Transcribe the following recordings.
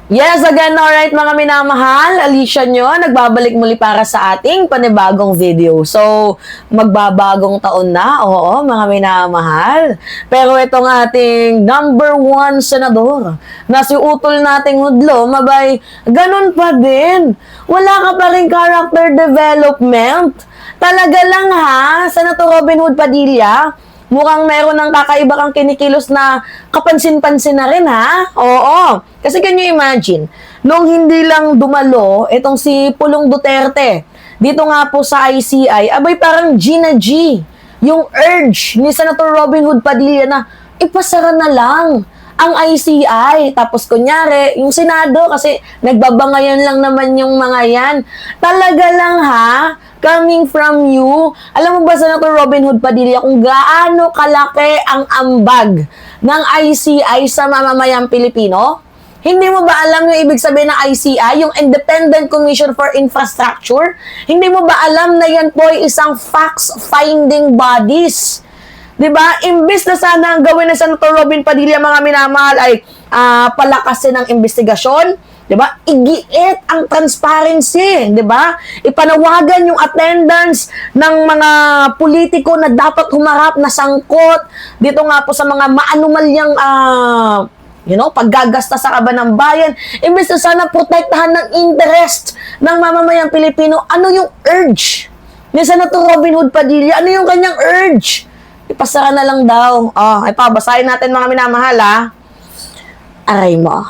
Yes, again, alright mga minamahal, Alicia nyo, nagbabalik muli para sa ating panibagong video. So, magbabagong taon na, oo, mga minamahal. Pero itong ating number 1 senador, na si utol nating hudlo, mabay, ganun pa din. Wala ka pa rin character development. Talaga lang ha, Senator Robin Hood Padilla, mukhang meron ng kakaiba kang kinikilos na kapansin-pansin na rin, ha? Oo. Kasi can you imagine, nung hindi lang dumalo, itong si Pulong Duterte, dito nga po sa ICI, abay parang G na G. Yung urge ni Senator Robin Hood Padilla na ipasara na lang ang ICI. Tapos kunyari, yung Senado, kasi nagbabangayan lang naman yung mga yan. Talaga lang ha, coming from you, alam mo ba, Senator Robin Hood Padilla, kung gaano kalaki ang ambag ng ICI sa mamamayang Pilipino? Hindi mo ba alam yung ibig sabihin ng ICI, yung Independent Commission for Infrastructure? Hindi mo ba alam na yan po ay isang facts-finding bodies? Diba? Imbis na sana ang gawin ng Senator Robin Padilla, mga minamahal, ay palakasin ang investigasyon, diba? Igiit ang transparency, diba? Ipanawagan yung attendance ng mga politiko na dapat humarap na sangkot dito nga po sa mga maanumalyang paggagasta sa kaban ng bayan. Imbes na sana protektahan ng interest ng mamamayang Pilipino, ano yung urge ni Senator Robin Hood Padilla? Ano yung kanyang urge? Ipasara na lang daw. Ay pabasahin natin mga minamahal, ha? Aray mo.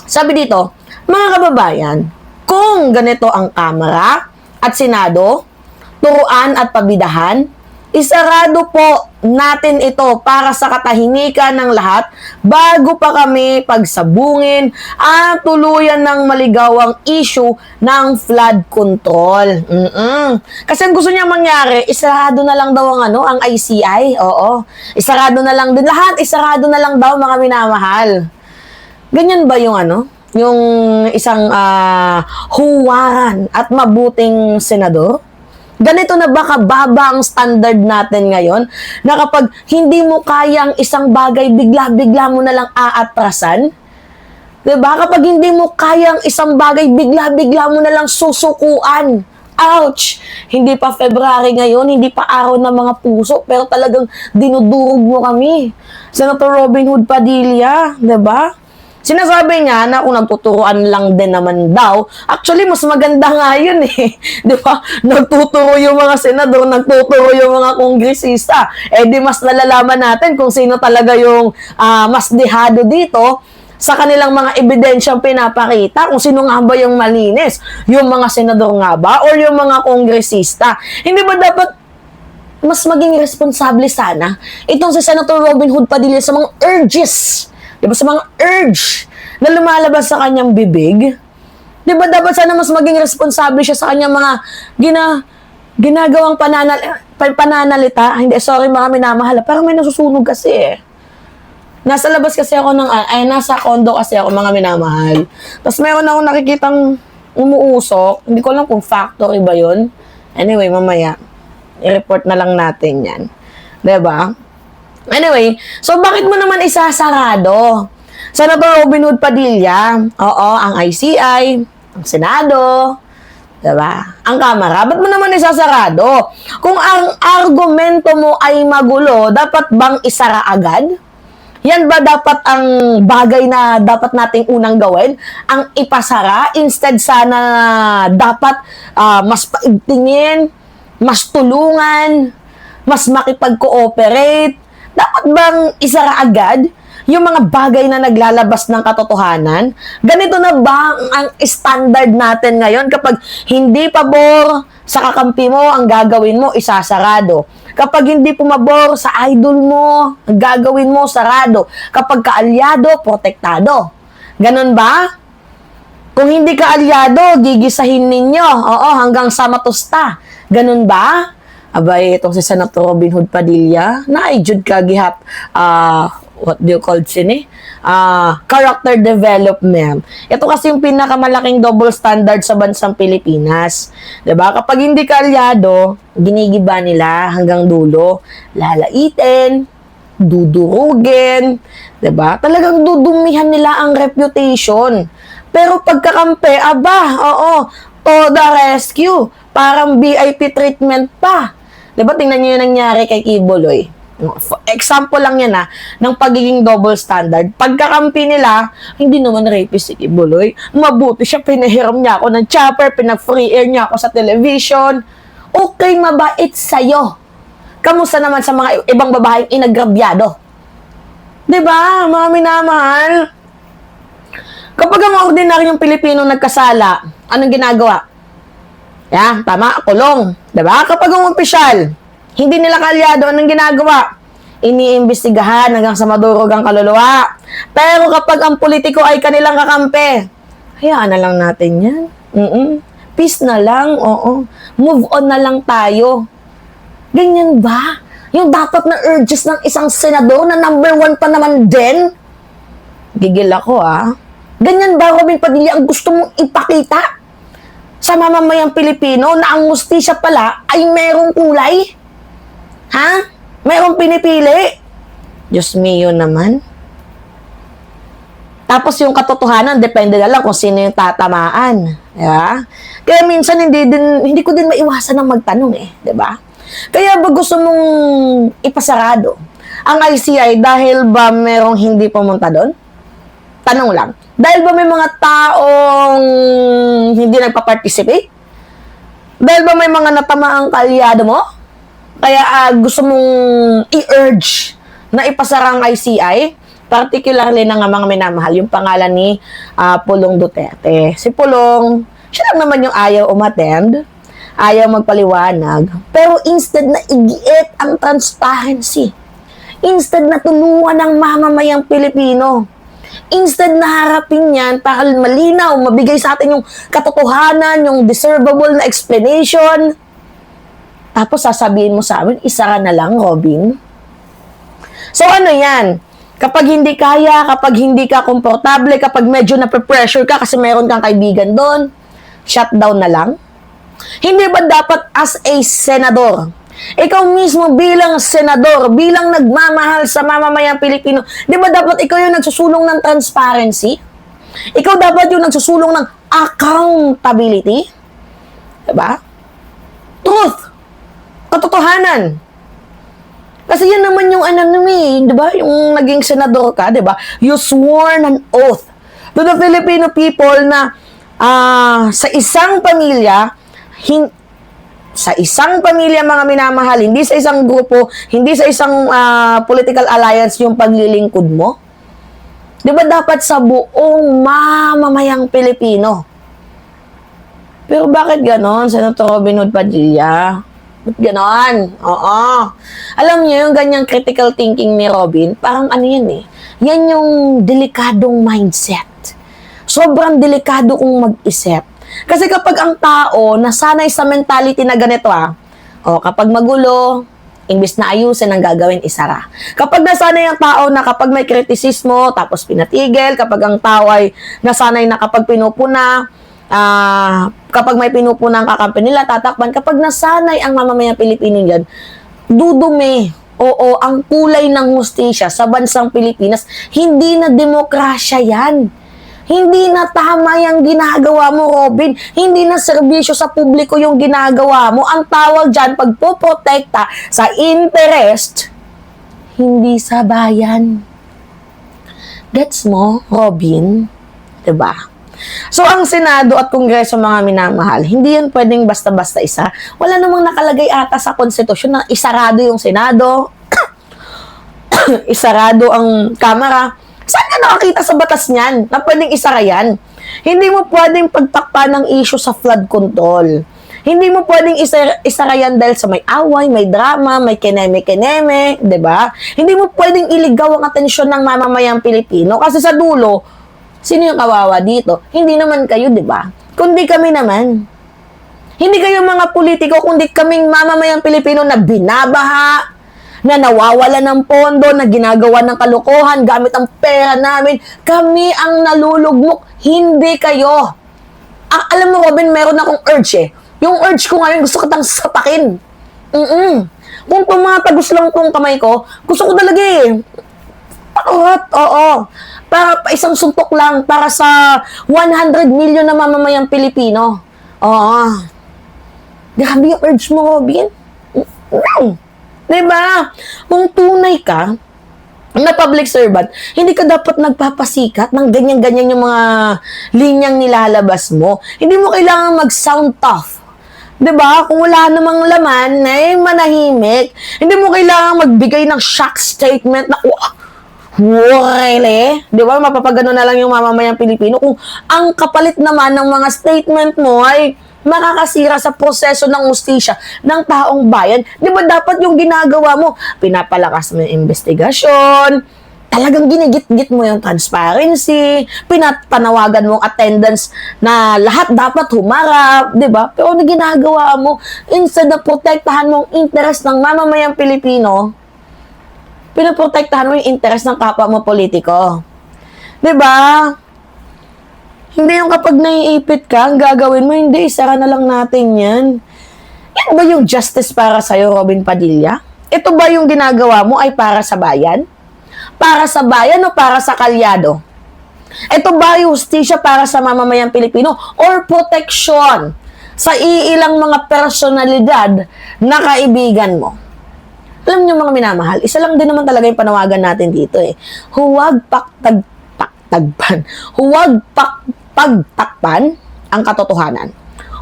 Sabi dito, mga kababayan, kung ganito ang Kamara at Senado, turuan at pabidahan, isarado po natin ito para sa katahimikan ng lahat bago pa kami pagsabungin at tuluyan ng maligawang issue ng flood control. Kasi ang gusto niya mangyari, isarado na lang daw ang ICI. Oo. Isarado na lang din. Lahat isarado na lang daw, mga minamahal. Ganyan ba yung yung isang huwaran at mabuting senador? Ganito na ba kababa ang standard natin ngayon na kapag hindi mo kayang isang bagay, bigla-bigla mo na lang aatrasan? Diba? Kapag hindi mo kayang isang bagay, bigla-bigla mo na lang susukuan. Ouch! Hindi pa February ngayon, hindi pa araw ng mga puso, pero talagang dinudurog mo kami. Senator Robin Hood Padilla, diba? Sinasabi niya na kung nagtuturuan lang din naman daw, actually, mas maganda nga yun eh. Di ba? Nagtuturo yung mga senador, nagtuturo yung mga kongresista. Di mas nalalaman natin kung sino talaga yung mas dehado dito sa kanilang mga ebidensyang pinapakita, kung sino nga ba yung malinis. Yung mga senador nga ba or yung mga kongresista. Hindi ba dapat mas maging responsable sana itong si Senator Robin Hood Padilla sa mga urges, diba, sa mga urge na lumalabas sa kanyang bibig? Diba dapat sana mas maging responsable siya sa kanyang mga ginagawang pananalita? Hindi, sorry mga minamahal, parang may nasusunog kasi eh. Nasa labas kasi ako nasa condo kasi ako, mga minamahal. Tapos meron akong nakikitang umuusok. Hindi ko alam kung factory ba yun. Anyway, mamaya, i-report na lang natin yan. Diba? Anyway, so bakit mo naman isasarado? Senator Robin Hood Padilla, oo, ang ICI, ang Senado, diba? Ang Kamara, ba't mo naman isasarado? Kung ang argumento mo ay magulo, dapat bang isara agad? Yan ba dapat ang bagay na dapat nating unang gawin? Ang ipasara? Instead sana dapat mas paigtingin, mas tulungan, mas makipag-cooperate? Dapat bang isara agad yung mga bagay na naglalabas ng katotohanan? Ganito na ba ang standard natin ngayon? Kapag hindi pabor sa kakampi mo, ang gagawin mo, isasarado. Kapag hindi pumabor sa idol mo, ang gagawin mo, sarado. Kapag kaalyado, protektado. Ganon ba? Kung hindi kaalyado, gigisahin ninyo. Oo, hanggang sa matusta. Ganon ba? Abay, itong si Senator Robin Hood Padilla, naijud ka gihap, what do you call it, character development. Ito kasi yung pinakamalaking double standard sa bansang Pilipinas. Diba? Kapag hindi ka alyado, ginigiba nila hanggang dulo, lalaitin, dudurugin, 'di ba? Talagang dudumihan nila ang reputation. Pero pagkakampi, aba, oo, to the rescue. Parang VIP treatment pa. 'Di ba? Tingnan niyo 'yung nangyari kay Kibuloy. Example lang yan ng pagiging double standard. Pagkakampi nila, hindi naman rapist si Kibuloy. Mabuti siya, pinahiram niya ako ng chopper, pinag-free air niya ako sa television. Okay, mabait sa'yo. Kamusta naman sa mga ibang babaeng inagrabyado? Diba, mga minamahal? Kapag ang ordinaryong Pilipino nagkasala, anong ginagawa? Tama, kulong. Diba? Kapag ang opisyal, hindi nila kalyado, anong ginagawa? Iniimbestigahan hanggang sa madurog ang kaluluwa. Pero kapag ang politiko ay kanilang kakampi, hayaan na lang natin yan. Peace na lang, oo. Move on na lang tayo. Ganyan ba? Yung dapat na urges ng isang senador na number 1 pa naman din? Gigil ako, Ganyan ba, Robin Padilla, ang gusto mong ipakita sa mamamayang Pilipino na ang mustisya pala ay merong kulay? Merong pinipili? Diyos mio naman. Tapos yung katotohanan, depende na lang kung sino yung tatamaan. Diba? Kaya minsan hindi ko din maiwasan ng magtanong diba? Kaya ba gusto mong ipasarado ang ICI dahil ba merong hindi pumunta doon? Tanong lang. Dahil ba may mga taong hindi nagpa-participate? Dahil ba may mga natamaang kalyado mo? Kaya gusto mong i-urge na ipasara ang ICI? Particularly na nga mga minamahal, yung pangalan ni Pulong Duterte. Si Pulong, siya lang naman yung ayaw umattend, ayaw magpaliwanag, pero instead na igiit ang transparency, instead na tulungan ng mamamayang Pilipino, instead na harapin yan para malinaw, mabigay sa atin yung katotohanan, yung deservable na explanation, tapos sasabihin mo sa amin, isara na lang, Robin. So ano yan? Kapag hindi kaya, kapag hindi ka komportable, kapag medyo nape-pressure ka kasi meron kang kaibigan doon, shutdown na lang? Hindi ba dapat as a senador, ikaw mismo bilang senador, bilang nagmamahal sa mamamayang Pilipino, di ba dapat ikaw yung nagsusulong ng transparency? Ikaw dapat yung nagsusulong ng accountability? Diba? Truth. Katotohanan. Kasi yan naman yung di ba? Yung naging senador ka, di ba? You sworn an oath to the Filipino people na sa isang pamilya, mga minamahal, hindi sa isang grupo, hindi sa isang political alliance yung paglilingkod mo. Di ba dapat sa buong mamamayang Pilipino? Pero bakit ganon, Senator Robin Hood Padilla? Ba't ganon? Oo. Alam niyo, yung ganyang critical thinking ni Robin, parang yan Yan yung delikadong mindset. Sobrang delikado kung mag-isip. Kasi kapag ang tao nasanay sa mentality na ganito kapag magulo, imbis na ayusin ang gagawin, isara. Kapag nasanay ang tao na kapag may kritisismo, tapos pinatigil, kapag ang tao ay nasanay na kapag pinupuna, kapag may pinupunang kakampi nila, tatakban. Kapag nasanay ang mamamayang Pilipino yan, dudumi. Oo, ang kulay ng hustisya sa bansang Pilipinas, hindi na demokrasya yan. Hindi na tama yung ginagawa mo, Robin. Hindi na serbisyo sa publiko yung ginagawa mo. Ang tawag dyan, pagpoprotekta sa interest, hindi sa bayan. Gets mo, Robin? Diba? So, ang Senado at Kongreso, mga minamahal, hindi yan pwedeng basta-basta isa. Wala namang nakalagay ata sa konstitusyon na isarado yung Senado, isarado ang Kamara. Saan ka nakakita sa batas niyan na pwedeng isara yan? Hindi mo pwedeng pagtakpan ng issue sa flood control. Hindi mo pwedeng isara yan dahil sa may away, may drama, may kineme-kineme, di ba? Hindi mo pwedeng iligaw ang atensyon ng mamamayang Pilipino kasi sa dulo, sino yung kawawa dito? Hindi naman kayo, di ba? Kundi kami naman. Hindi kayo mga politiko, kundi kaming mamamayang Pilipino na binabaha, na nawawala ng pondo, na ginagawa ng kalokohan gamit ang pera namin. Kami ang nalulugmok, hindi kayo. Alam mo, Robin, meron akong urge Yung urge ko ngayon, gusto kitang sapakin. Kung tumatagos lang tong kamay ko, gusto ko talaga eh. Pakuhat, oo. Para pa isang suntok lang para sa 100 million na mamamayang Pilipino. Oo. Grabe yung urge mo, Robin. No. Diba? Kung tunay ka na public servant, hindi ka dapat nagpapasikat ng ganyan-ganyan yung mga linyang nilalabas mo. Hindi mo kailangan mag-sound tough. 'Di ba? Kung wala namang laman, ay manahimik. Hindi mo kailangan magbigay ng shock statement na, really? 'Di ba? Mapapagano na lang yung mamamayang Pilipino kung ang kapalit naman ng mga statement mo ay makakasira sa proseso ng ustisya ng taong bayan. 'Di ba dapat yung ginagawa mo, pinapalakas mo yung investigasyon, talagang ginigit-git mo yung transparency, pinapanawagan mong attendance na lahat dapat humarap, 'di ba? Pero ano ginagawa mo, instead na protektahan mo ang interest ng mamamayang Pilipino, pinoprotektahan mo yung interest ng kapwa mo politiko. 'Di ba? Hindi yung kapag naiipit ka, ang gagawin mo, hindi, isara na lang natin yan. Yan ba yung justice para sa'yo, Robin Padilla? Ito ba yung ginagawa mo ay para sa bayan? Para sa bayan o para sa kalyado? Ito ba yung hustisya para sa mamamayang Pilipino or protection sa iilang mga personalidad na kaibigan mo? Alam niyo mga minamahal, isa lang din naman talaga yung panawagan natin dito eh. Huwag Huwag pagtakpan ang katotohanan.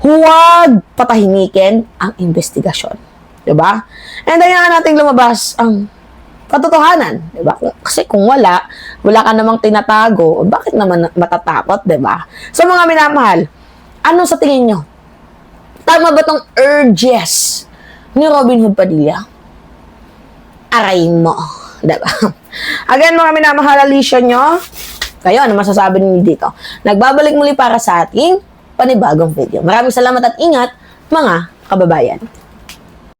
Huwag patahimikin ang investigasyon. Diba? And hayaan nating lumabas ang katotohanan. Diba? Kasi kung wala ka namang tinatago, bakit naman matatakot, diba? So mga minamahal, ano sa tingin nyo? Tama ba tong urges ni Robin Hood Padilla? Aray mo. Diba? Again, mga minamahal, alisyo nyo. Kayo, ano masasabi niyo dito? Nagbabalik muli para sa ating panibagong video. Maraming salamat at ingat, mga kababayan.